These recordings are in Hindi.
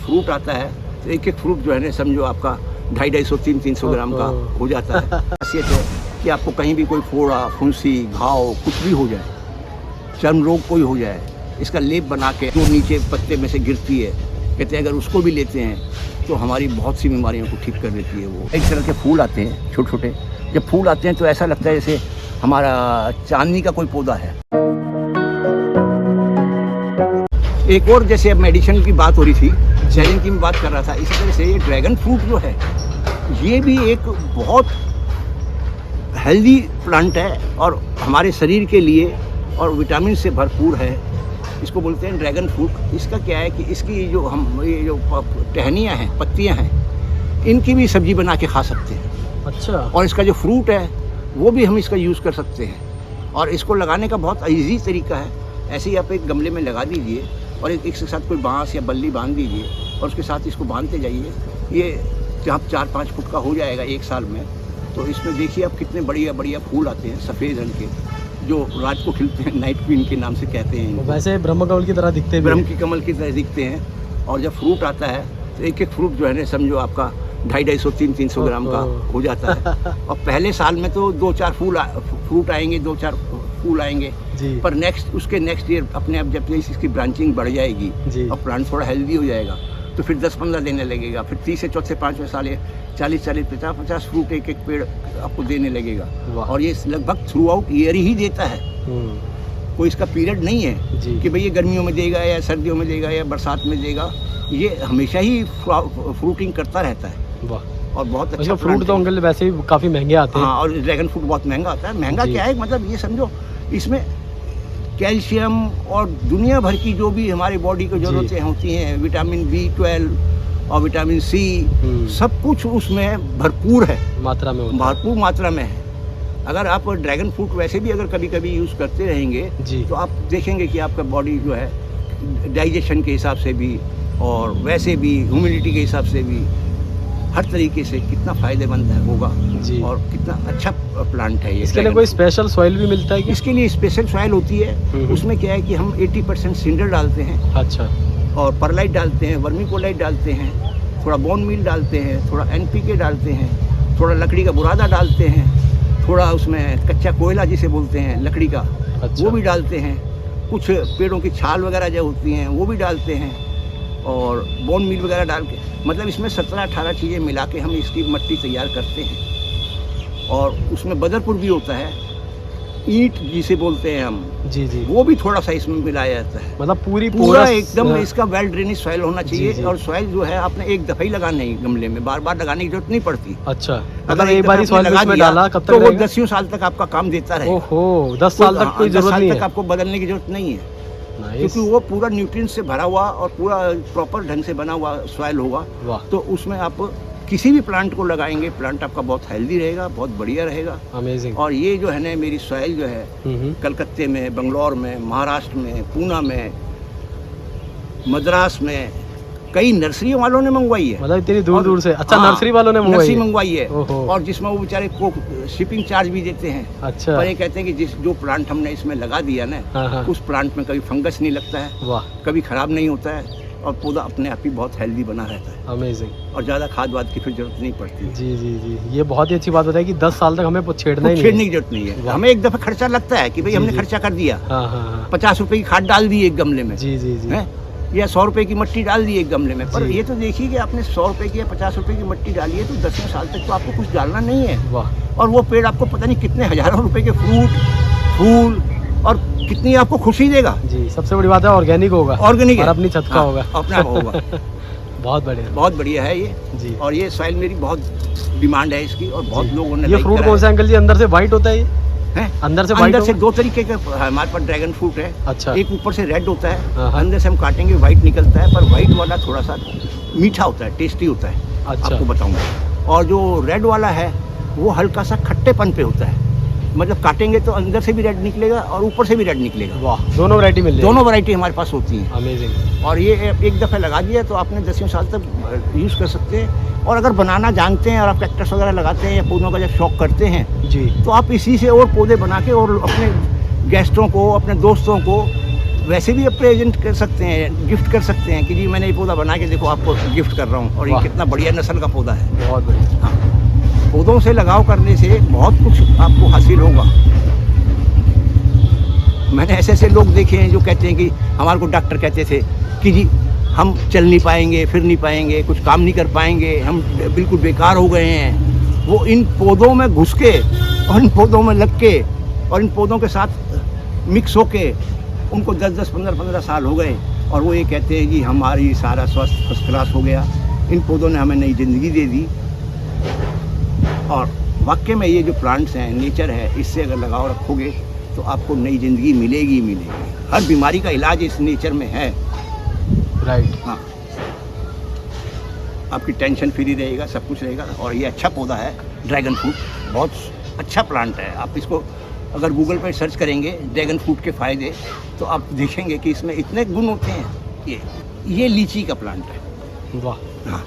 फ्रूट आता है तो एक एक फ्रूट जो है ना समझो आपका 250-300 ग्राम का हो जाता है। खासियत है कि आपको कहीं भी कोई फोड़ा, फुंसी, घाव कुछ भी हो जाए, चर्म रोग कोई हो जाए, इसका लेप बना के जो नीचे पत्ते में से गिरती है, कहते हैं अगर उसको भी लेते हैं तो हमारी बहुत सी बीमारियों को ठीक कर देती है। वो एक तरह के फूल आते हैं छोटे छोटे, जब फूल आते हैं तो ऐसा लगता है जैसे हमारा चांदनी का कोई पौधा है। एक और जैसे अब मेडिसिन की बात हो रही थी, सेलिंग की मैं बात कर रहा था, इसी तरह से ये ड्रैगन फ्रूट जो है ये भी एक बहुत हेल्दी प्लांट है और हमारे शरीर के लिए और विटामिन से भरपूर है। इसको बोलते हैं ड्रैगन फ्रूट। इसका क्या है कि इसकी जो हम ये जो टहनियाँ हैं, पत्तियाँ हैं, इनकी भी सब्जी बना के खा सकते हैं। अच्छा। और इसका जो फ्रूट है वो भी हम इसका यूज़ कर सकते हैं और इसको लगाने का बहुत ईजी तरीका है। ऐसे ही आप एक गमले में लगा दीजिए और एक के साथ कोई बांस या बल्ली बांध दीजिए और उसके साथ इसको बांधते जाइए। ये जब 4-5 फुट का हो जाएगा 1 साल में, तो इसमें देखिए आप कितने बढ़िया बढ़िया फूल आते हैं सफ़ेद रंग के, जो रात को खिलते हैं, नाइट क्वीन के नाम से कहते हैं। वैसे ब्रह्म कमल की तरह दिखते हैं, ब्रह्म की कमल की तरह दिखते हैं। और जब फ्रूट आता है तो एक एक फ्रूट जो है ना समझो आपका 250-300 ग्राम का हो जाता है। और पहले साल में तो 2-4 फ्रूट आएंगे, 2-4 फूल आएंगे, पर उसके नेक्स्ट ईयर अपने आप जब इसकी ब्रांचिंग बढ़ जाएगी और प्लांट थोड़ा हेल्दी हो जाएगा तो फिर 10-15 देने लगेगा। फिर 3 से चौथे 5वें साल 40-40, 50-50 फ्रूट एक पेड़ आपको देने लगेगा। और ये लगभग थ्रू आउट ईयर ही देता है। कोई इसका पीरियड नहीं है कि भाई ये गर्मियों में देगा या सर्दियों में देगा या बरसात में देगा। ये हमेशा ही फ्रूटिंग करता रहता है। और बहुत अच्छा फ्रूट तो अंकल वैसे ही काफ़ी महंगे आते हैं। हाँ, और ड्रैगन फ्रूट बहुत महंगा आता है। महंगा क्या है, मतलब ये समझो इसमें कैल्शियम और दुनिया भर की जो भी हमारे बॉडी को ज़रूरतें होती हैं, विटामिन B12 और विटामिन C, सब कुछ उसमें भरपूर है, मात्रा में, भरपूर मात्रा में है। अगर आप ड्रैगन फ्रूट वैसे भी अगर कभी कभी यूज़ करते रहेंगे तो आप देखेंगे कि आपका बॉडी जो है डाइजेशन के हिसाब से भी और वैसे भी ह्यूमिडिटी के हिसाब से भी हर तरीके से कितना फ़ायदेमंद होगा और कितना अच्छा प्लांट है ये। इसके लिए कोई स्पेशल सॉइल भी मिलता है कि? इसके लिए स्पेशल सॉइल होती है। उसमें क्या है कि हम 80% सिंडर डालते हैं। अच्छा। और परलाइट डालते हैं, वर्मीकोलाइट डालते हैं, थोड़ा बोन मील डालते हैं, थोड़ा NPK डालते हैं, थोड़ा लकड़ी का बुरादा डालते हैं, थोड़ा उसमें कच्चा कोयला जिसे बोलते हैं लकड़ी का, वो भी डालते हैं, कुछ पेड़ों की छाल वगैरह जो होती हैं वो भी डालते हैं और बोन मील वगैरह डाल के, मतलब इसमें 17-18 चीज़ें मिला के हम इसकी मिट्टी तैयार करते हैं। और उसमें बदरपुर भी होता है, ईंट जिसे बोलते हैं हम, वो भी थोड़ा सा इसमें मिलाया जाता है। मतलब पूरा एकदम इसका वेल ड्रेनेज सॉइल होना चाहिए। और सॉइल जो है आपने एक दफ़ा ही लगाना है गमले में, बार बार लगाने की जरूरत नहीं पड़ती। अच्छा, अगर एक बार सॉइल में डाला कब तक तो वो 10 साल तक आपका काम देता रहेगा। ओहो, 10 साल तक कोई जरूरत नहीं है, आपको बदलने की जरूरत नहीं है, क्योंकि वो पूरा न्यूट्रिएंट से भरा हुआ और पूरा प्रॉपर ढंग से बना हुआ सॉइल होगा। तो उसमें आप किसी भी प्लांट को लगाएंगे, प्लांट आपका बहुत हेल्दी रहेगा, बहुत बढ़िया रहेगा। अमेजिंग। और ये जो है ना मेरी सॉइल जो है कलकत्ते में, बंगलौर में, महाराष्ट्र में, पूना में, मद्रास में कई नर्सरी वालों ने मंगवाई है। मतलब इतनी दूर दूर से? अच्छा, नर्सरी वालों ने मंगवाई है। और जिसमें वो बेचारे को शिपिंग चार्ज भी देते हैं। अच्छा। पर ये कहते हैं कि जो प्लांट हमने इसमें लगा दिया ना, उस प्लांट में कभी फंगस नहीं लगता है, कभी खराब नहीं होता है और पौधा अपने आप ही बहुत हेल्दी बना रहता है। अमेजिंग। और ज़्यादा खाद वाद की फिर जरूरत नहीं पड़ती। जी, ये बहुत ही अच्छी बात बताई कि 10 साल तक हमें छेड़ने की जरूरत नहीं है। हमें एक दफ़ा खर्चा लगता है कि भाई हमने खर्चा कर दिया, 50 रुपए की खाद डाल दी एक गमले में, या 100 रुपए की मिट्टी डाल दी एक गमले में। पर ये तो देखिए कि आपने 100 रुपए की या 50 रुपए की मिट्टी डाली है तो 10 साल तक तो आपको कुछ डालना नहीं है। और वो पेड़ आपको पता नहीं कितने हजारों रुपए के फ्रूट, फूल और कितनी आपको खुशी देगा। जी, सबसे बड़ी बात है ऑर्गेनिक होगा, ऑर्गेनिक और अपनी छत का होगा, अपना होगा। बहुत बढ़िया है ये जी। और ये सॉइल मेरी बहुत डिमांड है इसकी और बहुत लोगों ने। ये फ्रूट कौन सा अंकल जी? अंदर से व्हाइट होता है ये? अंदर से 2 तरीके का हमारे पास ड्रैगन फ्रूट है। अच्छा। एक ऊपर से रेड होता है, अंदर से हम काटेंगे व्हाइट निकलता है, पर व्हाइट वाला थोड़ा सा मीठा होता है, टेस्टी होता है। अच्छा। आपको बताऊंगा। और जो रेड वाला है वो हल्का सा खट्टेपन पे होता है, मतलब काटेंगे तो अंदर से भी रेड निकलेगा और ऊपर से भी रेड निकलेगा। वाह, दोनों वैरायटी मिल जाएगी। दोनों वैरायटी हमारे पास होती हैं। अमेजिंग। और ये एक दफ़ा लगा दिया तो आपने 10 साल तक यूज़ कर सकते हैं। और अगर बनाना जानते हैं और आप कैक्टस वगैरह लगाते हैं या पौधों का जब शौक करते हैं तो आप इसी से और पौधे बना के और अपने गेस्टों को, अपने दोस्तों को वैसे भी आप प्रेजेंट कर सकते हैं, गिफ्ट कर सकते हैं कि जी मैंने ये पौधा बना के देखो आपको गिफ्ट कर रहा हूँ, और ये वाह। कितना बढ़िया नस्ल का पौधा है। बहुत बढ़िया। हाँ, पौधों से लगाव करने से बहुत कुछ आपको हासिल होगा। मैंने ऐसे ऐसे लोग देखे हैं जो कहते हैं कि हमारे को डॉक्टर कहते थे कि जी हम चल नहीं पाएंगे, फिर नहीं पाएंगे, कुछ काम नहीं कर पाएंगे, हम बिल्कुल बेकार हो गए हैं। वो इन पौधों में घुस के और इन पौधों में लग के और इन पौधों के साथ मिक्स होके उनको 10-10, 15-15 साल हो गए, और वो ये कहते हैं कि हमारी सारा स्वास्थ्य फर्स्ट क्लास हो गया, इन पौधों ने हमें नई ज़िंदगी दे दी। और वाकई में ये जो प्लांट्स हैं, नेचर है, इससे अगर लगाव रखोगे तो आपको नई ज़िंदगी मिलेगी ही मिलेगी। हर बीमारी का इलाज इस नेचर में है। राइट। हाँ, आपकी टेंशन फ्री रहेगा, सब कुछ रहेगा। और ये अच्छा पौधा है ड्रैगन फ्रूट, बहुत अच्छा प्लांट है। आप इसको अगर गूगल पर सर्च करेंगे ड्रैगन फ्रूट के फ़ायदे, तो आप देखेंगे कि इसमें इतने गुण होते हैं। ये लीची का प्लांट है। वाह। हाँ,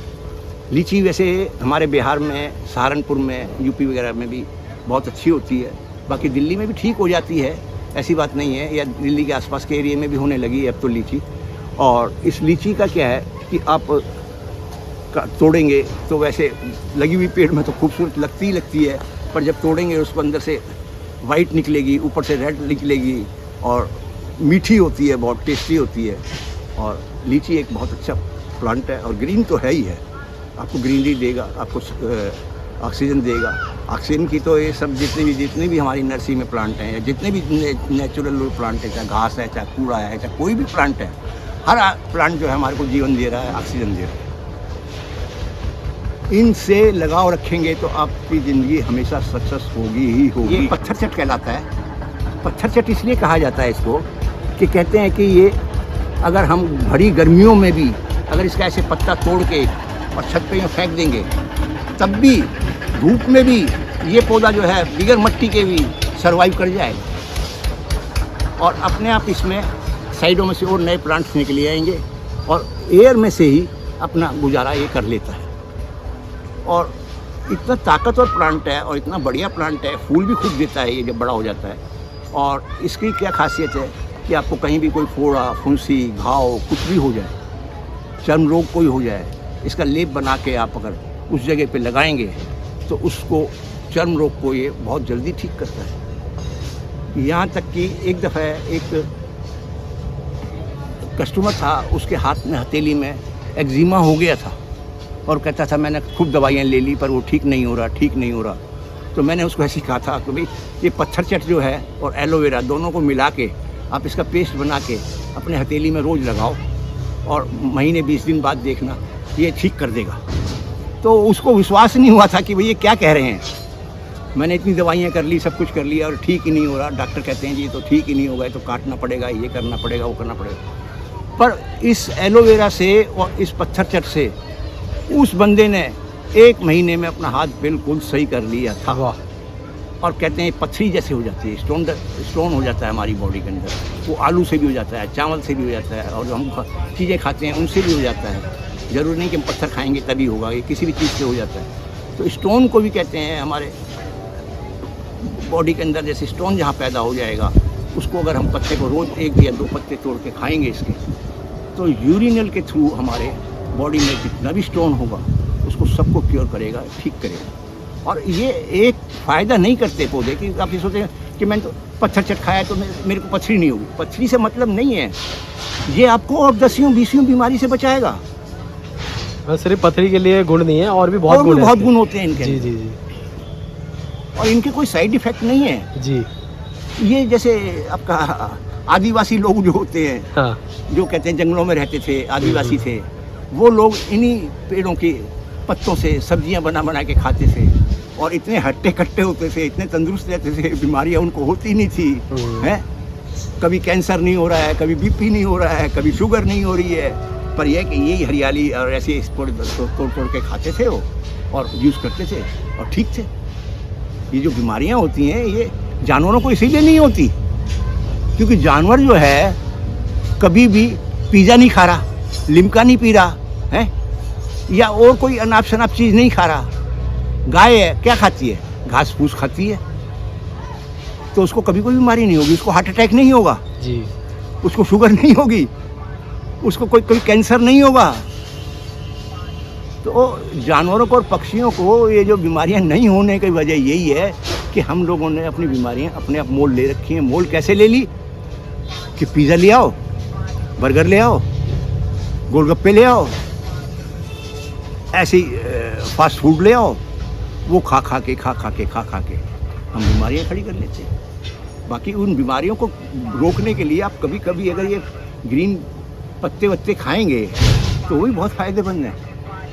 लीची वैसे हमारे बिहार में, सहारनपुर में, यूपी वगैरह में भी बहुत अच्छी होती है। बाकी दिल्ली में भी ठीक हो जाती है, ऐसी बात नहीं है, या दिल्ली के आसपास के एरिया में भी होने लगी है अब तो लीची। और इस लीची का क्या है कि आप तोड़ेंगे तो वैसे लगी हुई पेड़ में तो खूबसूरत लगती ही लगती है, पर जब तोड़ेंगे उसको अंदर से वाइट निकलेगी, ऊपर से रेड निकलेगी, और मीठी होती है, बहुत टेस्टी होती है। और लीची एक बहुत अच्छा प्लांट है, और ग्रीन तो है ही है, आपको ग्रीनरी देगा, आपको ऑक्सीजन देगा। ऑक्सीजन की तो ये सब जितने भी हमारी नर्सरी में प्लांट हैं, या जितने भी नेचुरल प्लांट है, चाहे घास है, चाहे कूड़ा है, चाहे कोई भी प्लांट है, हर प्लांट जो है हमारे को जीवन दे रहा है, ऑक्सीजन दे रहा है। इनसे लगाव रखेंगे तो आपकी ज़िंदगी हमेशा सक्सेस होगी ही होगी। ये पत्थर चट कहलाता है। पत्थर चट इसलिए कहा जाता है इसको कि कहते हैं कि ये अगर हम भरी गर्मियों में भी अगर इसका ऐसे पत्ता तोड़ के और छत पे यूँ फेंक देंगे, तब भी धूप में भी ये पौधा जो है बिगर मट्टी के भी सर्वाइव कर जाएगा। और अपने आप इसमें साइडों में से और नए प्लांट्स निकले आएंगे, और एयर में से ही अपना गुजारा ये कर लेता है। और इतना ताकतवर प्लांट है और इतना बढ़िया प्लांट है, फूल भी खूब देता है ये जब बड़ा हो जाता है। और इसकी क्या खासियत है कि आपको कहीं भी कोई फोड़ा, फुंसी, घाव कुछ भी हो जाए, चर्म रोग कोई हो जाए, इसका लेप बना के आप अगर उस जगह पे लगाएंगे तो उसको, चर्म रोग को ये बहुत जल्दी ठीक करता है। यहाँ तक कि एक दफ़ा एक कस्टमर था, उसके हाथ में, हथेली में एक्जिमा हो गया था, और कहता था मैंने खूब दवाइयाँ ले ली पर वो ठीक नहीं हो रहा। तो मैंने उसको ऐसे कहा था कि भाई ये पत्थर चट जो है और एलोवेरा दोनों को मिला के आप इसका पेस्ट बना के अपने हथेली में रोज़ लगाओ, और महीने 20 दिन बाद देखना ये ठीक कर देगा। तो उसको विश्वास नहीं हुआ था कि भाई ये क्या कह रहे हैं, मैंने इतनी दवाइयाँ कर ली, सब कुछ कर लिया और ठीक ही नहीं हो रहा। डॉक्टर कहते हैं जी ये तो ठीक ही नहीं होगा, तो काटना पड़ेगा, ये करना पड़ेगा, वो करना पड़ेगा। पर इस एलोवेरा से और इस पत्थर चट से उस बंदे ने 1 महीने में अपना हाथ बिल्कुल सही कर लिया था। वाह। और कहते हैं पत्थरी जैसे हो जाती है, स्टोन हो जाता है हमारी बॉडी के अंदर। वो आलू से भी हो जाता है, चावल से भी हो जाता है, और जो हम चीज़ें खाते हैं उनसे भी हो जाता है। ज़रूरी नहीं कि हम पत्थर खाएंगे तभी होगा, ये किसी भी चीज़ से हो जाता है। तो स्टोन को भी कहते हैं हमारे बॉडी के अंदर, जैसे स्टोन जहाँ पैदा हो जाएगा, उसको अगर हम पत्ते को रोज़ 1 या 2 पत्ते तोड़ के खाएंगे इसके, तो यूरिनल के थ्रू हमारे बॉडी में जितना भी स्टोन होगा उसको सबको क्योर करेगा, ठीक करेगा। और ये एक फ़ायदा नहीं करते पौधे कि आप ये सोचें कि मैंने तो पत्थर चट खाया तो मेरे को पथरी नहीं होगी। पथरी से मतलब नहीं है, ये आपको और 10-20 बीमारी से बचाएगा। बस सिर्फ पथरी के लिए गुण नहीं है, और भी बहुत गुण होते हैं इनके। जी। और इनके कोई साइड इफ़ेक्ट नहीं है जी। ये जैसे आपका आदिवासी लोग जो होते हैं, हाँ। जो कहते हैं जंगलों में रहते थे, आदिवासी थे, वो लोग इन्हीं पेड़ों के पत्तों से सब्जियां बना के खाते थे, और इतने हट्टे कट्टे होते थे, इतने तंदुरुस्त रहते थे, बीमारियां उनको होती नहीं थी। हैं, कभी कैंसर नहीं हो रहा है, कभी बीपी नहीं हो रहा है, कभी शुगर नहीं हो रही है, पर यह कि यही हरियाली और ऐसे तोड़ के खाते थे वो, और यूज़ करते थे और ठीक थे। ये जो बीमारियां होती हैं ये जानवरों को इसीलिए नहीं होती क्योंकि जानवर जो है कभी भी पिज़्ज़ा नहीं खा रहा, लिम्का नहीं पी रहा है, या और कोई अनाप शनाप चीज़ नहीं खा रहा। गाय है, क्या खाती है? घास फूस खाती है, तो उसको कभी कोई बीमारी नहीं होगी, उसको हार्ट अटैक नहीं होगा जी। उसको शुगर नहीं होगी, उसको कोई कैंसर नहीं होगा। तो जानवरों को और पक्षियों को ये जो बीमारियां नहीं होने की वजह यही है कि हम लोगों ने अपनी बीमारियां अपने आप मोल ले रखी हैं। मोल कैसे ले ली कि पिज़्ज़ा ले आओ, बर्गर ले आओ, गोलगप्पे ले आओ, ऐसी फास्ट फूड ले आओ, वो खा खा के हम बीमारियां खड़ी कर लेते हैं। बाकी उन बीमारियों को रोकने के लिए आप कभी कभी अगर ये ग्रीन पत्ते वत्ते खाएंगे तो वो भी बहुत फ़ायदेमंद है।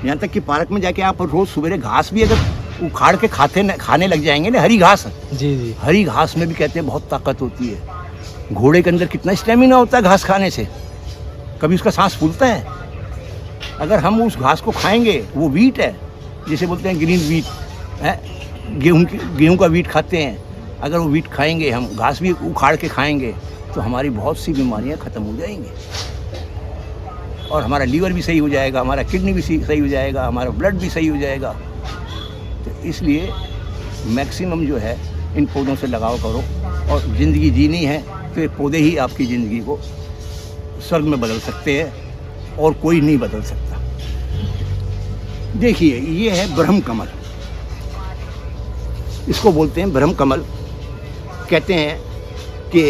यहाँ तक कि पार्क में जाके आप रोज़ सवेरे घास भी अगर उखाड़ के खाने लग जाएंगे ना, हरी घास, जी, हरी घास में भी कहते हैं बहुत ताकत होती है। घोड़े के अंदर कितना स्टेमिना होता है घास खाने से, कभी उसका सांस फूलता है। अगर हम उस घास को खाएंगे, वो वीट है जिसे बोलते हैं ग्रीन वीट है, गेहूं का वीट खाते हैं। अगर वो वीट खाएंगे, हम घास भी उखाड़ के खाएंगे तो हमारी बहुत सी बीमारियां ख़त्म हो जाएंगी और हमारा लीवर भी सही हो जाएगा, हमारा किडनी भी सही हो जाएगा, हमारा ब्लड भी सही हो जाएगा। तो इसलिए मैक्सिमम जो है इन पौधों से लगाव करो, और ज़िंदगी जीनी है तो ये पौधे ही आपकी ज़िंदगी को स्वर्ग में बदल सकते हैं और कोई नहीं बदल सकता। देखिए, ये है ब्रह्म कमल, इसको बोलते हैं ब्रह्म कमल। कहते हैं कि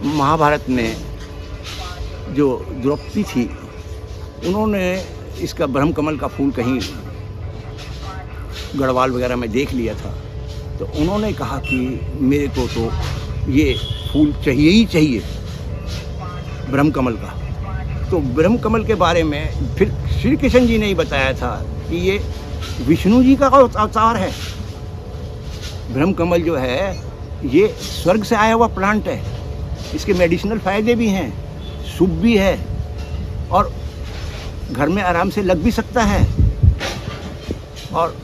महाभारत में जो द्रौपदी थी, उन्होंने इसका ब्रह्म कमल का फूल कहीं गढ़वाल वगैरह में देख लिया था, तो उन्होंने कहा कि मेरे को तो ये फूल चाहिए ही चाहिए ब्रह्म कमल का। तो ब्रह्म कमल के बारे में फिर श्री कृष्ण जी ने ही बताया था कि ये विष्णु जी का अवतार है। ब्रह्म कमल जो है ये स्वर्ग से आया हुआ प्लांट है, इसके मेडिसिनल फ़ायदे भी हैं, शुभ भी है और घर में आराम से लग भी सकता है। और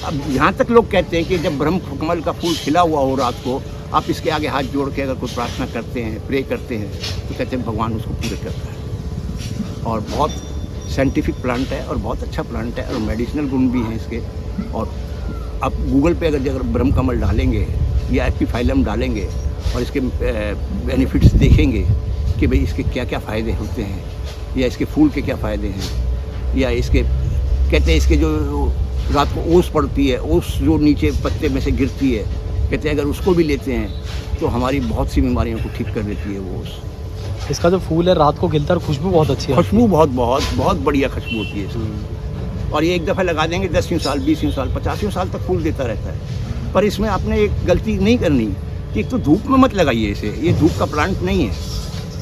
अब यहाँ तक लोग कहते हैं कि जब ब्रह्म कमल का फूल खिला हुआ हो रात को, आप इसके आगे हाथ जोड़ के अगर कोई प्रार्थना करते हैं, प्रे करते हैं, तो कहते हैं भगवान उसको पूरे करता है। और बहुत साइंटिफिक प्लांट है और बहुत अच्छा प्लांट है और मेडिसिनल गुण भी हैं इसके। और आप गूगल पे अगर ब्रह्म कमल डालेंगे या एपिफाइलम डालेंगे और इसके बेनिफिट्स देखेंगे कि भाई इसके क्या क्या फ़ायदे होते हैं, या इसके फूल के क्या फ़ायदे हैं, या इसके कहते हैं इसके जो रात को ओस पड़ती है, ओस जो नीचे पत्ते में से गिरती है, कहते हैं अगर उसको भी लेते हैं तो हमारी बहुत सी बीमारियों को ठीक कर देती है वो ओस। इसका जो फूल है रात को खिलता है, खुशबू बहुत अच्छी है। खुशबू बहुत बढ़िया खुशबू होती है इसकी। और ये एक दफ़ा लगा देंगे 10 साल, 20 साल, 50 साल तक फूल देता रहता है। पर इसमें आपने एक गलती नहीं करनी कि एक तो धूप में मत लगाइए इसे, ये धूप का प्लांट नहीं है।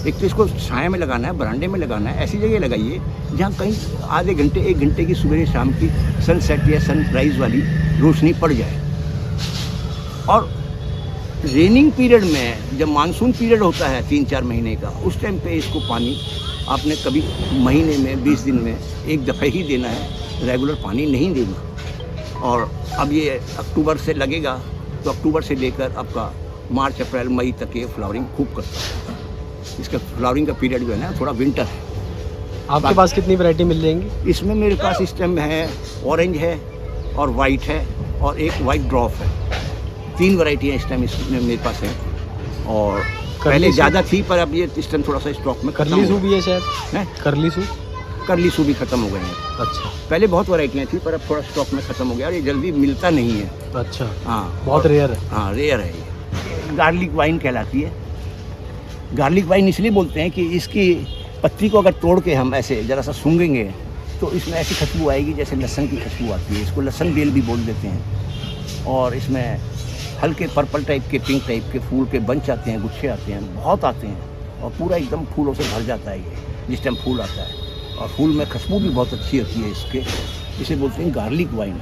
एक तो इसको छाया में लगाना है, बरामदे में लगाना है, ऐसी जगह लगाइए जहाँ कहीं आधे घंटे 1 घंटे की सुबह शाम की सनसेट या सनराइज़ वाली रोशनी पड़ जाए। और रेनिंग पीरियड में, जब मानसून पीरियड होता है 3-4 महीने का, उस टाइम पे इसको पानी आपने कभी महीने में 20 दिन में एक दफ़े ही देना है, रेगुलर पानी नहीं देना। और अब ये अक्टूबर से लगेगा तो अक्टूबर से लेकर आपका मार्च, अप्रैल, मई तक ये फ्लावरिंग खूब करता है। इसका फ्लावरिंग का पीरियड जो है ना थोड़ा विंटर है। आपके पास कितनी वैरायटी मिल जाएंगी? इसमें मेरे पास इस टाइम है ऑरेंज है और वाइट है और एक वाइट ड्रॉप है। 3 वैरायटियाँ इस टाइम इसमें मेरे पास हैं। और पहले ज़्यादा थी पर अब ये इस टाइम थोड़ा सा स्टॉक में करली सू भी है शायद है। करली सू भी ख़त्म हो गए हैं। अच्छा, पहले बहुत वैरायटियाँ थी पर अब थोड़ा स्टॉक में ख़त्म हो गया और ये जल्दी मिलता नहीं है। अच्छा, हाँ, बहुत रेयर है। हाँ, रेयर है ये। गार्लिक वाइन कहलाती है। गार्लिक वाइन इसलिए बोलते हैं कि इसकी पत्ती को अगर तोड़ के हम ऐसे ज़रा सा सूंघेंगे तो इसमें ऐसी खुशबू आएगी जैसे लहसुन की खुशबू आती है। इसको लहसुन बेल भी बोल देते हैं। और इसमें हल्के पर्पल टाइप के, पिंक टाइप के फूल के बंच आते हैं, गुच्छे आते हैं, बहुत आते हैं और पूरा एकदम फूलों से भर जाता है ये जिस टाइम फूल आता है। और फूल में खुशबू भी बहुत अच्छी होती है इसके, इसे बोलते हैं गार्लिक वाइन।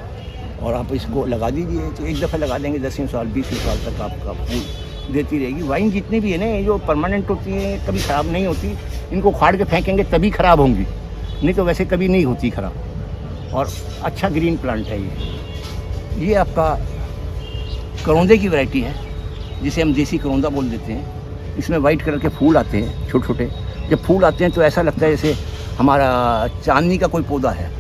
और आप इसको लगा दीजिए तो एक दफ़ा लगा देंगे 10 साल 20 साल तक आपका फूल देती रहेगी। वाइन जितनी भी है ना, ये जो परमानेंट होती है कभी ख़राब नहीं होती। इनको उखाड़ के फेंकेंगे तभी ख़राब होंगी, नहीं तो वैसे कभी नहीं होती ख़राब। और अच्छा ग्रीन प्लांट है ये आपका करौंदे की वैरायटी है जिसे हम देसी करौंदा बोल देते हैं। इसमें वाइट कलर के फूल आते हैं छोटे छोटे। जब फूल आते हैं तो ऐसा लगता है जैसे हमारा चांदनी का कोई पौधा है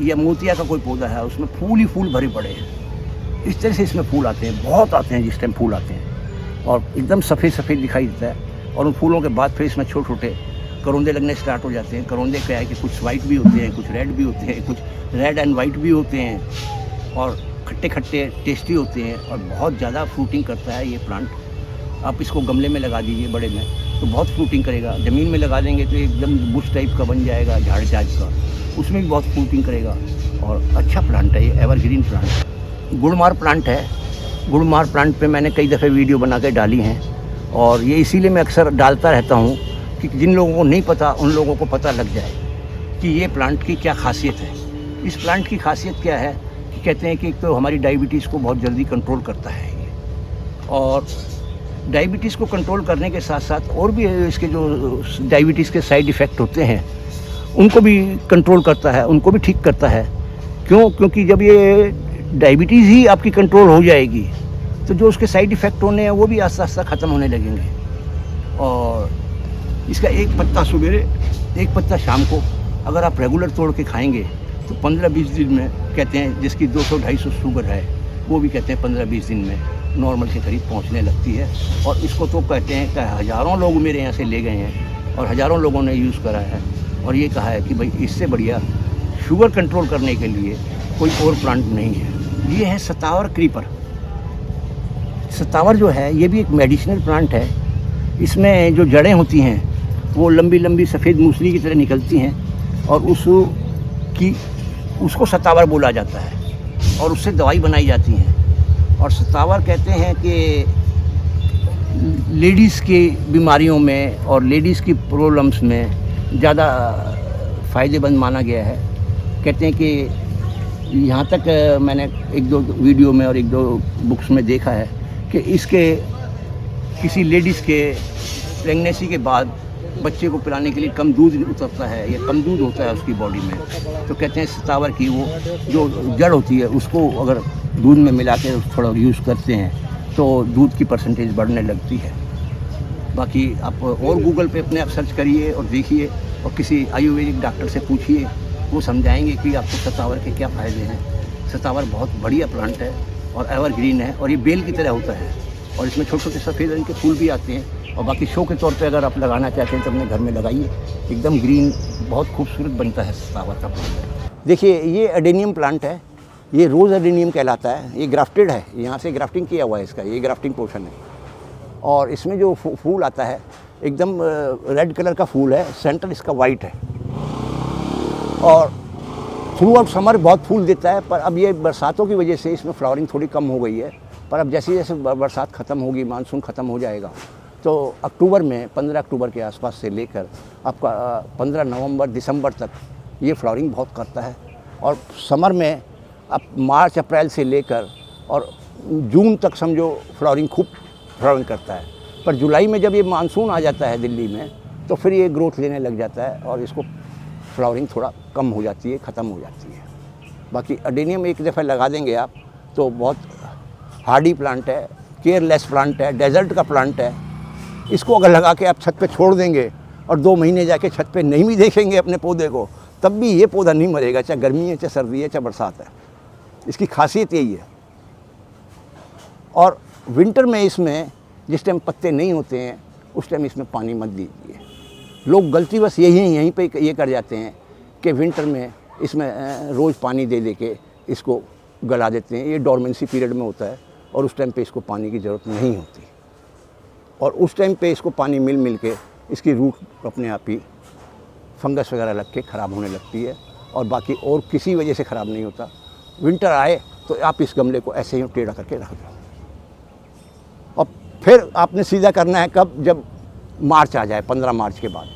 या मोतिया का कोई पौधा है, उसमें फूल ही फूल भरे पड़े हैं। इस तरह से इसमें फूल आते हैं, बहुत आते हैं जिस टाइम फूल आते हैं। और एकदम सफ़ेद सफ़ेद दिखाई देता है। और उन फूलों के बाद फिर इसमें छोटे छोटे करौंदे लगने स्टार्ट हो जाते हैं। करौंदे क्या है कि कुछ वाइट भी होते हैं, कुछ रेड भी होते हैं, कुछ रेड एंड वाइट भी होते हैं और खट्टे खट्टे टेस्टी होते हैं और बहुत ज़्यादा फ्रूटिंग करता है ये प्लांट। आप इसको गमले में लगा दीजिए बड़े में तो बहुत फ्रूटिंग करेगा। ज़मीन में लगा देंगे तो एकदम बुश टाइप का बन जाएगा, झाड़ टाइप का, उसमें भी बहुत फ्रूटिंग करेगा और अच्छा प्लांट है ये, एवरग्रीन प्लांट। गुड़मार प्लांट है। गुड़मार प्लांट पे मैंने कई दफ़े वीडियो बना के डाली हैं और ये इसीलिए मैं अक्सर डालता रहता हूँ कि जिन लोगों को नहीं पता उन लोगों को पता लग जाए कि ये प्लांट की क्या खासियत है। इस प्लांट की खासियत क्या है कि कहते हैं कि एक तो हमारी डायबिटीज़ को बहुत जल्दी कंट्रोल करता है ये, और डायबिटीज़ को कंट्रोल करने के साथ साथ और भी इसके जो डायबिटीज़ के साइड इफ़ेक्ट होते हैं उनको भी कंट्रोल करता है, उनको भी ठीक करता है। क्योंकि जब ये डायबिटीज़ ही आपकी कंट्रोल हो जाएगी तो जो उसके साइड इफ़ेक्ट होने हैं वो भी आस्ता आस्ता ख़त्म होने लगेंगे। और इसका एक पत्ता सवेरे एक पत्ता शाम को अगर आप रेगुलर तोड़ के खाएंगे तो 15-20 दिन में, कहते हैं जिसकी 200-250 शुगर है वो भी कहते हैं 15-20 दिन में नॉर्मल के करीब पहुंचने लगती है। और इसको तो कहते हैं कि हज़ारों लोग मेरे यहाँ से ले गए हैं और हज़ारों लोगों ने यूज़ करा है और ये कहा है कि भाई इससे बढ़िया शुगर कंट्रोल करने के लिए कोई और प्लांट नहीं है। ये है सतावर क्रीपर। सतावर जो है ये भी एक मेडिसिनल प्लांट है। इसमें जो जड़ें होती हैं वो लंबी लंबी सफ़ेद मूसली की तरह निकलती हैं और उसको सतावर बोला जाता है और उससे दवाई बनाई जाती हैं। और सतावर कहते हैं कि लेडीज़ की बीमारियों में और लेडीज़ की प्रॉब्लम्स में ज़्यादा फ़ायदेमंद माना गया है। कहते हैं कि यहाँ तक मैंने 1-2 वीडियो में और 1-2 बुक्स में देखा है कि इसके किसी लेडीज़ के प्रेगनेंसी के बाद बच्चे को पिलाने के लिए कम दूध उतरता है या कम दूध होता है उसकी बॉडी में, तो कहते हैं सतावर की वो जो जड़ होती है उसको अगर दूध में मिला के थोड़ा यूज़ करते हैं तो दूध की परसेंटेज बढ़ने लगती है। बाकी आप और गूगल पे अपने आप सर्च करिए और देखिए और किसी आयुर्वेदिक डॉक्टर से पूछिए, वो समझाएंगे कि आपको सतावर के क्या फ़ायदे हैं। सतावर बहुत बढ़िया प्लांट है और एवरग्रीन है और ये बेल की तरह होता है और इसमें छोटे छोटे सफ़ेद रंग के फूल भी आते हैं। और बाकी शो के तौर पे अगर आप लगाना चाहते हैं तो अपने घर में लगाइए, एकदम ग्रीन बहुत खूबसूरत बनता है सतावर का प्लांट। देखिए ये एडेनियम प्लांट है, ये रोज़ एडेनियम कहलाता है। ये ग्राफ्टेड है, यहाँ से ग्राफ्टिंग किया हुआ है इसका, ये ग्राफ्टिंग पोर्शन है। और इसमें जो फूल आता है एकदम रेड कलर का फूल है, सेंटर इसका वाइट है और थ्रू आउट समर बहुत फूल देता है। पर अब ये बरसातों की वजह से इसमें फ्लावरिंग थोड़ी कम हो गई है। पर अब जैसे जैसे बरसात ख़त्म होगी, मानसून ख़त्म हो जाएगा तो अक्टूबर में 15 अक्टूबर के आसपास से लेकर आपका 15 नवंबर दिसंबर तक ये फ्लावरिंग बहुत करता है। और समर में अब मार्च अप्रैल से लेकर और जून तक समझो फ्लावरिंग खूब फ्लावरिंग करता है। पर जुलाई में जब ये मानसून आ जाता है दिल्ली में तो फिर ये ग्रोथ लेने लग जाता है और इसको फ्लावरिंग थोड़ा कम हो जाती है, ख़त्म हो जाती है। बाकी एडेनियम एक दफ़ा लगा देंगे आप तो बहुत हार्डी प्लांट है, केयरलेस प्लांट है, डेजर्ट का प्लांट है। इसको अगर लगा के आप छत पे छोड़ देंगे और 2 महीने जाके छत पे नहीं भी देखेंगे अपने पौधे को, तब भी ये पौधा नहीं मरेगा, चाहे गर्मी है, चाहे सर्दी है, चाहे बरसात है। इसकी खासियत यही है। और विंटर में इसमें जिस टाइम पत्ते नहीं होते हैं उस टाइम इसमें पानी मत दीजिए। लोग गलती बस यहीं पे ये कर जाते हैं कि विंटर में इसमें रोज़ पानी दे दे के इसको गला देते हैं। ये डॉर्मेंसी पीरियड में होता है और उस टाइम पे इसको पानी की ज़रूरत नहीं होती और उस टाइम पे इसको पानी मिल के इसकी रूट अपने आप ही फंगस वगैरह लग के ख़राब होने लगती है और बाकी और किसी वजह से ख़राब नहीं होता। विंटर आए तो आप इस गमले को ऐसे ही टेढ़ा करके रख दो और फिर आपने सीधा करना है कब, जब मार्च आ जाए, 15 मार्च के बाद।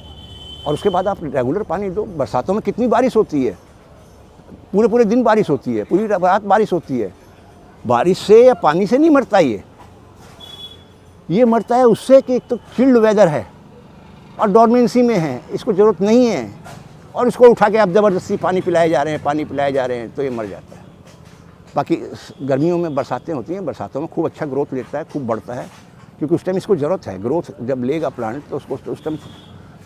और उसके बाद आप रेगुलर पानी दो। बरसातों में कितनी बारिश होती है, पूरे दिन बारिश होती है, पूरी रात बारिश होती है। बारिश से या पानी से नहीं मरता ये मरता है उससे कि एक तो चिल्ड वेदर है और डॉर्मेंसी में है, इसको ज़रूरत नहीं है और इसको उठा के आप ज़बरदस्ती पानी पिलाए जा रहे हैं तो ये मर जाता है। बाकी गर्मियों में बरसातें होती हैं, बरसातों में खूब अच्छा ग्रोथ लेता है, खूब बढ़ता है क्योंकि उस टाइम इसको ज़रूरत है। ग्रोथ जब लेगा प्लांट तो उसको उस टाइम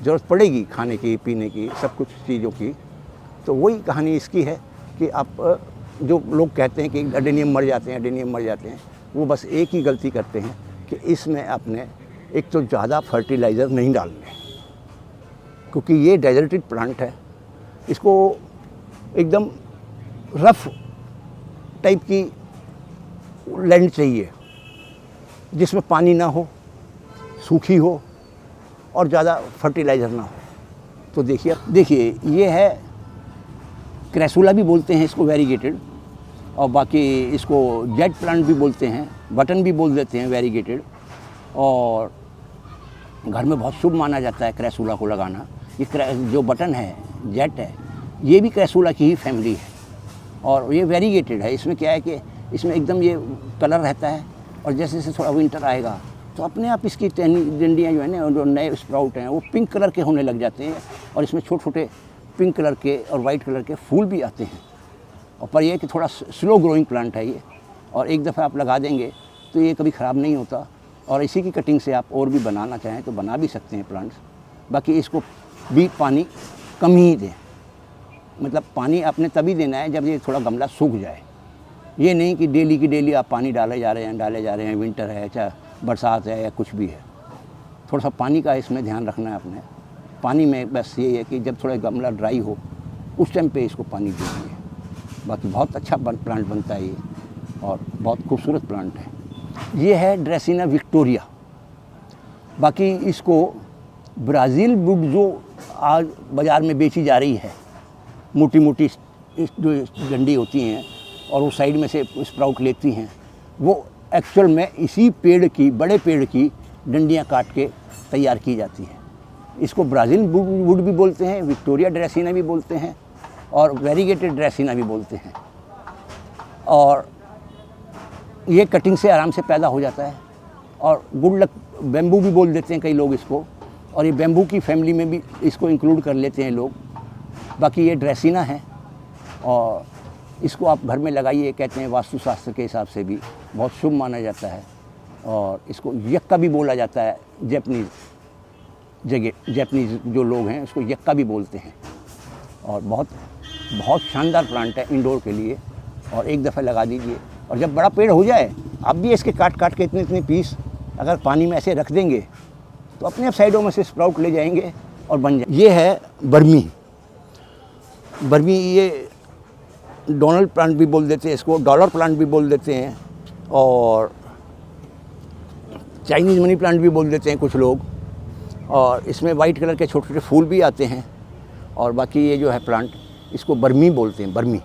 ज़रूरत पड़ेगी खाने की, पीने की, सब कुछ चीज़ों की। तो वही कहानी इसकी है कि आप जो लोग कहते हैं कि एडेनियम मर जाते हैं, वो बस एक ही गलती करते हैं कि इसमें आपने एक तो ज़्यादा फर्टिलाइज़र नहीं डालने, क्योंकि ये डेजर्टेड प्लांट है, इसको एकदम रफ टाइप की लैंड चाहिए जिसमें पानी ना हो, सूखी हो और ज़्यादा फर्टिलाइज़र ना हो। तो देखिए ये है क्रेसुला भी बोलते हैं इसको, वेरीगेटेड, और बाकी इसको जेट प्लांट भी बोलते हैं, बटन भी बोल देते हैं वेरीगेटेड, और घर में बहुत शुभ माना जाता है क्रेसुला को लगाना। ये जो बटन है, जेट है, ये भी क्रेसुला की ही फैमिली है और ये वेरीगेटेड है। इसमें क्या है कि इसमें एकदम ये कलर रहता है और जैसे जैसे थोड़ा विंटर आएगा तो अपने आप इसकी डंडियाँ जो है ना, जो नए स्प्राउट हैं वो पिंक कलर के होने लग जाते हैं और इसमें छोटे छोटे पिंक कलर के और वाइट कलर के फूल भी आते हैं। और पर यह कि थोड़ा स्लो ग्रोइंग प्लांट है ये, और एक दफ़ा आप लगा देंगे तो ये कभी ख़राब नहीं होता, और इसी की कटिंग से आप और भी बनाना चाहें तो बना भी सकते हैं प्लांट्स। बाकी इसको भी पानी कम ही दें, मतलब पानी आपने तभी देना है जब ये थोड़ा गमला सूख जाए। ये नहीं कि डेली की डेली आप पानी डाले जा रहे हैं, विंटर है चाहे बरसात है या कुछ भी है। थोड़ा सा पानी का इसमें ध्यान रखना है आपने। पानी में बस ये है कि जब थोड़ा गमला ड्राई हो उस टाइम पे इसको पानी दीजिए। बाकी बहुत अच्छा प्लांट बनता है ये और बहुत खूबसूरत प्लांट है। ये है ड्रेसिना विक्टोरिया। बाकी इसको ब्राज़ील वुड जो आज बाज़ार में बेची जा रही है, मोटी मोटी जो डंडी होती हैं और वो साइड में से स्प्राउट लेती हैं, वो एक्चुअल में इसी पेड़ की, बड़े पेड़ की डंडियाँ काट के तैयार की जाती है। इसको ब्राज़ील वुड भी बोलते हैं, विक्टोरिया ड्रेसिना भी बोलते हैं और वेरीगेटेड ड्रेसिना भी बोलते हैं। और ये कटिंग से आराम से पैदा हो जाता है। और गुड लक बेम्बू भी बोल देते हैं कई लोग इसको, और ये बेम्बू की फैमिली में भी इसको इंक्लूड कर लेते हैं लोग। बाकी ये ड्रेसिना है और इसको आप घर में लगाइए, कहते हैं वास्तुशास्त्र के हिसाब से भी बहुत शुभ माना जाता है। और इसको यक्का भी बोला जाता है, जैपनीज़ जो लोग हैं उसको यक्का भी बोलते हैं। और बहुत बहुत शानदार प्लांट है इंडोर के लिए, और एक दफ़ा लगा दीजिए और जब बड़ा पेड़ हो जाए आप भी इसके काट के इतने पीस अगर पानी में ऐसे रख देंगे तो अपने आप साइडों में से स्प्राउट ले जाएंगे और बन जाए। ये है बर्मी। ये डोनल्ड प्लांट भी बोल देते हैं इसको, डॉलर प्लांट भी बोल देते हैं, और चाइनीज़ मनी प्लांट भी बोल देते हैं कुछ लोग। और इसमें वाइट कलर के छोटे छोटे फूल भी आते हैं। और बाकी ये जो है प्लांट, इसको बर्मी बोलते हैं, बर्मी।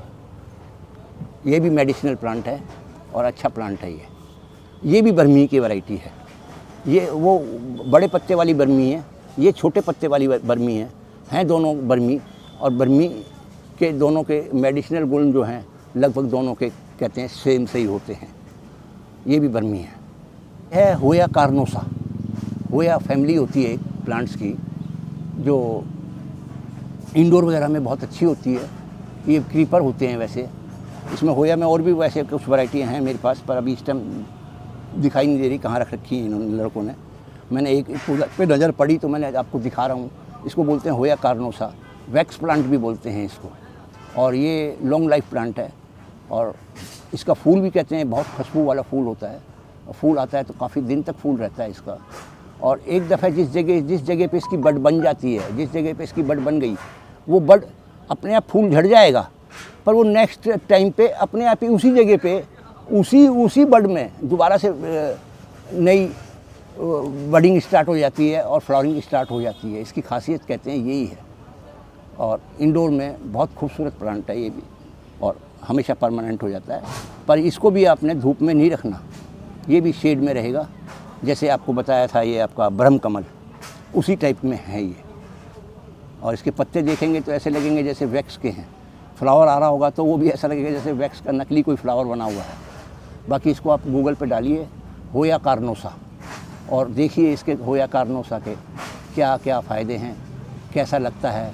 ये भी मेडिसिनल प्लांट है और अच्छा प्लांट है ये भी बर्मी की वैरायटी है। ये वो बड़े पत्ते वाली बर्मी है, ये छोटे पत्ते वाली बर्मी है, हैं दोनों बर्मी। और बर्मी के दोनों के मेडिसिनल गुण जो हैं लगभग दोनों के कहते हैं सेम से ही होते हैं। ये भी बर्मी है होया कार्नोसा। होया फैमिली होती है प्लांट्स की जो इंडोर वगैरह में बहुत अच्छी होती है। ये क्रीपर होते हैं वैसे। इसमें होया में और भी वैसे कुछ वैरायटियाँ हैं मेरे पास, पर अभी इस टाइम दिखाई नहीं दे रही, कहाँ रख रखी हैं इन लड़कों ने। मैंने एक पे नज़र पड़ी तो मैंने आपको दिखा रहा हूँ। इसको बोलते हैं होया कार्नोसा, वैक्स प्लांट भी बोलते हैं इसको। और ये लॉन्ग लाइफ प्लांट है और इसका फूल भी कहते हैं बहुत खुशबू वाला फूल होता है, और फूल आता है तो काफ़ी दिन तक फूल रहता है इसका। और एक दफ़ा जिस जगह पे इसकी बड बन जाती है, जिस जगह पे इसकी बड बन गई, वो बड अपने आप फूल झड़ जाएगा, पर वो नेक्स्ट टाइम पे अपने आप ही उसी जगह पे उसी बड में दोबारा से नई बडिंग स्टार्ट हो जाती है और फ्लावरिंग स्टार्ट हो जाती है। इसकी खासियत कहते हैं यही है। और इंडोर में बहुत खूबसूरत प्लांट है ये भी, और हमेशा परमानेंट हो जाता है। पर इसको भी आपने धूप में नहीं रखना, ये भी शेड में रहेगा। जैसे आपको बताया था ये आपका ब्रह्म कमल, उसी टाइप में है ये। और इसके पत्ते देखेंगे तो ऐसे लगेंगे जैसे वैक्स के हैं। फ्लावर आ रहा होगा तो वो भी ऐसा लगेगा जैसे वैक्स का नकली कोई फ्लावर बना हुआ है। बाकी इसको आप गूगल पे डालिए होया कार्नोसा और देखिए इसके होया कार्नोसा के क्या क्या फ़ायदे हैं, कैसा लगता है,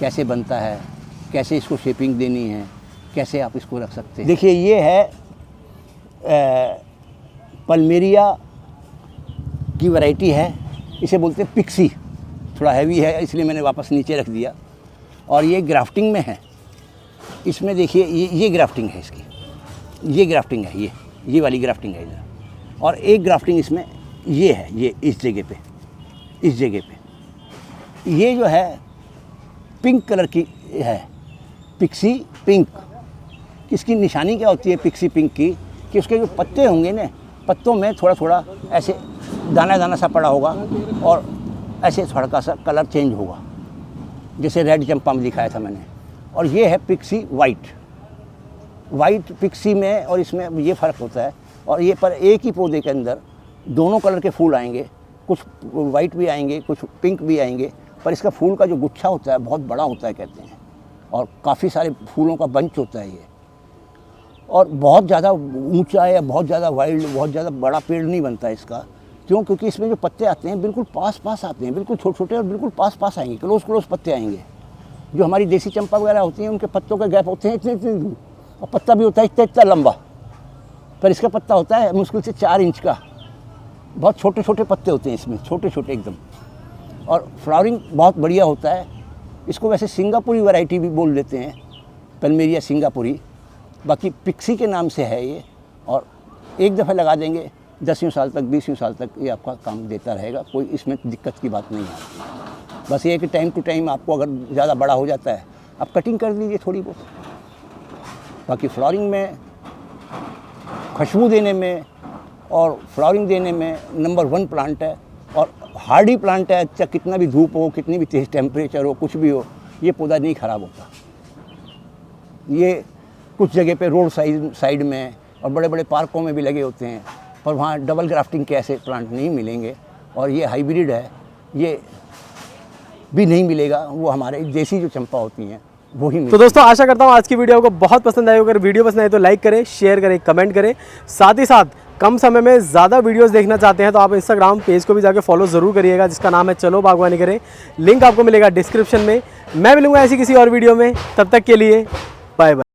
कैसे बनता है, कैसे इसको शेपिंग देनी है, कैसे आप इसको रख सकते हैं। देखिए ये है पल्मेरिया की वैरायटी है, इसे बोलते हैं पिक्सी। थोड़ा हैवी है इसलिए मैंने वापस नीचे रख दिया। और ये ग्राफ्टिंग में है। इसमें देखिए ये ग्राफ्टिंग है इसकी, ये ग्राफ्टिंग है, ये वाली ग्राफ्टिंग है इधर। और एक ग्राफ्टिंग इसमें ये है, ये इस जगह पे ये जो है पिंक कलर की है, पिक्सी पिंक। इसकी निशानी क्या होती है पिक्सी पिंक की, कि उसके जो पत्ते होंगे ना, पत्तों में थोड़ा थोड़ा ऐसे दाना दाना सा पड़ा होगा और ऐसे थोड़ा सा कलर चेंज होगा, जैसे रेड चंपा में दिखाया था मैंने। और ये है पिक्सी वाइट पिक्सी में और इसमें ये फ़र्क होता है। और ये पर एक ही पौधे के अंदर दोनों कलर के फूल आएंगे, कुछ वाइट भी आएंगे, कुछ पिंक भी आएंगे, पर इसका फूल का जो गुच्छा होता है बहुत बड़ा होता है कहते हैं, और काफ़ी सारे फूलों का बंच होता है ये। और बहुत ज़्यादा ऊंचा या बहुत ज़्यादा वाइल्ड, बहुत ज़्यादा बड़ा पेड़ नहीं बनता है इसका। क्यों? क्योंकि इसमें जो पत्ते आते हैं बिल्कुल पास पास आते हैं, बिल्कुल छोटे छोटे और बिल्कुल पास पास आएंगे, क्लोज पत्ते आएंगे। जो हमारी देसी चंपा वगैरह होती हैं उनके पत्तों के गैप होते हैं इतने दूर, और पत्ता भी होता है इतना लंबा, पर इसका पत्ता होता है मुश्किल से 4 इंच का। बहुत छोटे छोटे पत्ते होते हैं इसमें, छोटे छोटे एकदम। और फ्लावरिंग बहुत बढ़िया होता है। इसको वैसे सिंगापुरी वैरायटी भी बोल देते हैं, पल्मेरिया सिंगापुरी, बाकी पिक्सी के नाम से है ये। और एक दफ़ा लगा देंगे 10 साल तक 20 साल तक ये आपका काम देता रहेगा, कोई इसमें दिक्कत की बात नहीं है। बस ये कि टाइम टू टाइम आपको अगर ज़्यादा बड़ा हो जाता है आप कटिंग कर लीजिए थोड़ी बहुत। बाकी फ्लावरिंग में, खुशबू देने में और फ्लावरिंग देने में नंबर 1 प्लांट है, और हार्डी प्लांट है। चाहे कितना भी धूप हो, कितनी भी तेज़ टेम्परेचर हो, कुछ भी हो, ये पौधा नहीं ख़राब होता। ये कुछ जगह पे रोड साइड में और बड़े बड़े पार्कों में भी लगे होते हैं, पर वहाँ डबल ग्राफ्टिंग के ऐसे प्लांट नहीं मिलेंगे। और ये हाइब्रिड है, ये भी नहीं मिलेगा, वो हमारे देसी जो चंपा होती हैं वो ही। तो दोस्तों आशा करता हूँ आज की वीडियो को बहुत पसंद आई। अगर वीडियो पसंद आए तो लाइक करें, शेयर करें, कमेंट करें। साथ ही साथ कम समय में ज़्यादा वीडियोस देखना चाहते हैं तो आप इंस्टाग्राम पेज को भी जाके फॉलो ज़रूर करिएगा, जिसका नाम है चलो बागवानी करें। लिंक आपको मिलेगा डिस्क्रिप्शन में। मैं मिलूंगा ऐसी किसी और वीडियो में, तब तक के लिए बाय बाय।